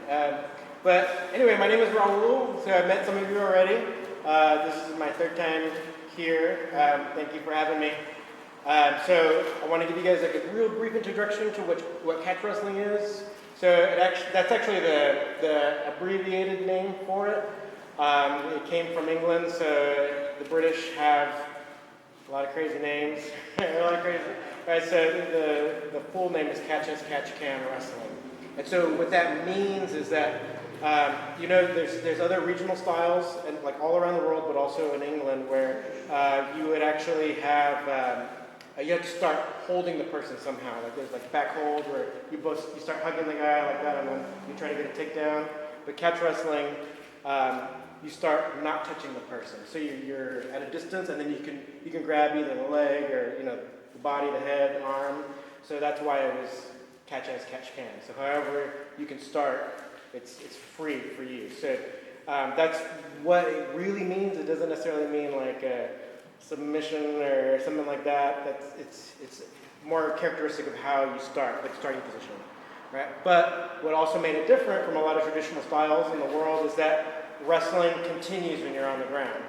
But anyway, my name is Raul, so I've met some of you already. This is my third time here. Thank you for having me. So I want to give you guys like a real brief introduction to what catch wrestling is. So that's actually the abbreviated name for it. It came from England, so the British have a lot of crazy names. A lot of crazy. Right, so the full name is Catch As Catch Can Wrestling. And so what that means is that there's other regional styles and like all around the world, but also in England, where you would actually have you have to start holding the person somehow. Like there's like back hold where you start hugging the guy like that, and then you try to get a takedown. But catch wrestling, you start not touching the person, so you're at a distance, and then you can grab either the leg or the body, the head, arm. So that's why it was catch as catch can. So however you can start, it's free for you. So that's what it really means. It doesn't necessarily mean like a submission or something like that. It's more characteristic of how you start, like starting position, right? But what also made it different from a lot of traditional styles in the world is that wrestling continues when you're on the ground,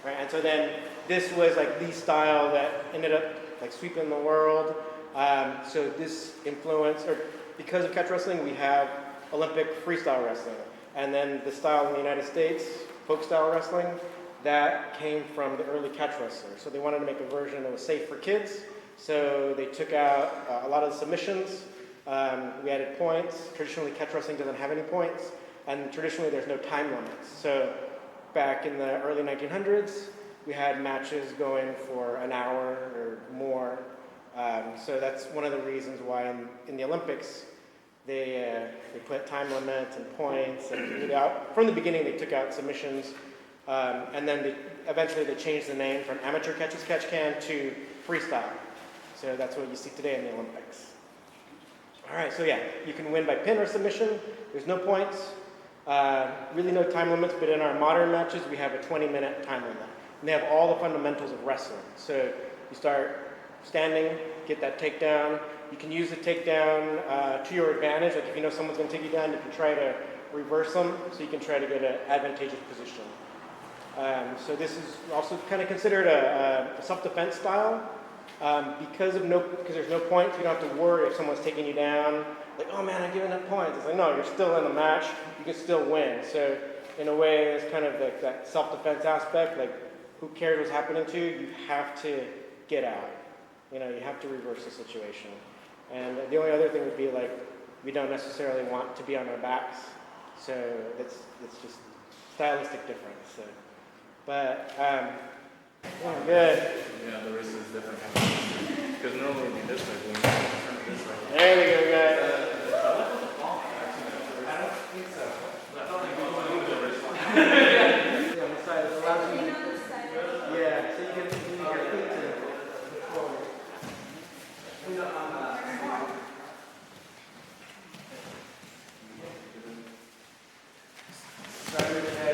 right? And so then this was like the style that ended up like sweeping the world. So this influence, or because of catch wrestling, we have Olympic freestyle wrestling. And then the style in the United States, folk style wrestling, that came from the early catch wrestlers. So they wanted to make a version that was safe for kids. So they took out a lot of the submissions. We added points. Traditionally, catch wrestling doesn't have any points. And traditionally, there's no time limits. So back in the early 1900s, we had matches going for an hour or more. So that's one of the reasons why in the Olympics, they put time limits and points. And from the beginning, they took out submissions. And then eventually they changed the name from amateur catch as catch can to freestyle. So that's what you see today in the Olympics. All right, so yeah, you can win by pin or submission. There's no points. Really no time limits, but in our modern matches, we have a 20-minute time limit. And they have all the fundamentals of wrestling. So you start standing, get that takedown. You can use the takedown to your advantage. Like if you know someone's going to take you down, you can try to reverse them, so you can try to get an advantageous position. So this is also kind of considered a self-defense style. Because there's no points, you don't have to worry if someone's taking you down. Like, oh man, I'm giving up points. It's like, no, you're still in the match. You can still win. So in a way, it's kind of like that self-defense aspect. Like, who cares what's happening to you? You have to get out. You have to reverse the situation. And the only other thing would be like, we don't necessarily want to be on our backs. So it's just stylistic difference. So. But, good. Yeah, the wrist is different. Because normally it'd be this way. When you turn it this way. There we go, guys. I don't think so. I thought they moved the wrist. Yeah, on the side. It allows you. Yeah, so you can use your feet to forward.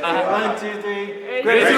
1, 2, 3. Gracie